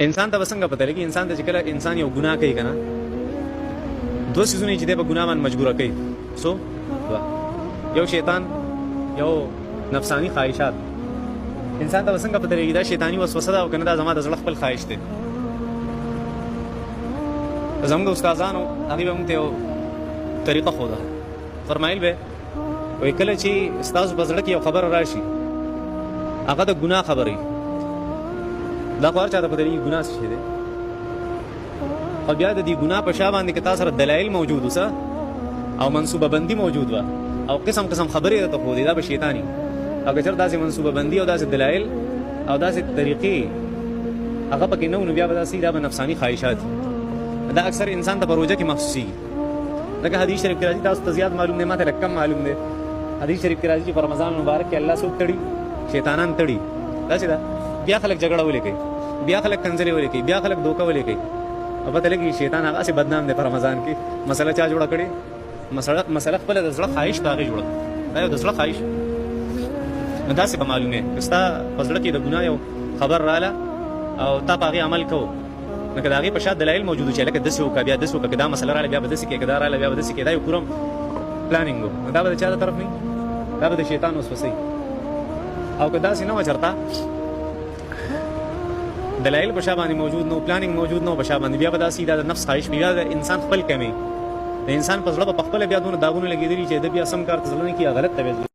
انسان ته څنګه پته لګي انسان ته چې کله انسان یو ګناه کوي کنه دوه سيزونه چې د ګناه باندې مجبور کوي سو یو شیطان یو نفسانی خواهشات انسان ته څنګه پته لګي دا شیطانی وسوسه ده او کنه دا زما د زړه خپل خواهش دی زموږ استادانو هغه به موږ ته طریقه خوده فرمایل به وای کله چې استاد په زړه کې یو خبر راشي هغه د ګناه خبرې دا کار چاته پته لګي ګناه څه دی او بیا د دې ګناه په شا باندې کې تاسو سره دلایل موجود وسه او منصوبه بندي موجود و او قسم قسم خبرې ته خو دې دا به شیطانی اگر چر داسې منصوبه بندي او داسې دلایل او داسې طریقې هغه پکې نه بیا به داسې دا به نفسانی خواهشات دا اکثر انسان ته پروژه کې محسوسي لکه حدیث شریف کې راځي تاسو ته زیات معلوم نه ماته کم معلوم دی حدیث شریف کې راځي چې په رمضان مبارک کې الله څوک تړي شیطانان تړي دا څه ده بیا خلک جګړه ولې کوي بیا خلک کنځلې ولې کوي بیا خلک دوکه ولې کوي او پته لګي شیطان هغه څه بدنام دی په رمضان کې مسله چا جوړه کړي مسله خپل د زړه خواهش ته هغه جوړه دا یو د زړه خواهش دا څه معلومه ستا په زړه کې د ګناه یو خبر رااله او تا په هغه عمل کوو نو که د هغې په شا دلایل موجود چې لکه داسې وکړه بیا داسې وکړه که دا مسله راغله بیا به داسې کړې که دا راغله بیا به داسې کړې دا یو پوره پلانینګ و نو دا به د چا د طرف نه دا به د شیطان وسوسه او که داسې نه وه چېرته دلایل په شا باندې موجود نو پلانینګ موجود نه و په شا باندې بیا به داسې دا د نفس خواهش بیا د انسان خپل کمې د انسان په زړه به په خپله بیا دونه داغونه لګېدلي چې د بیا سم کار ته زړه نه کړي غلط طبیعت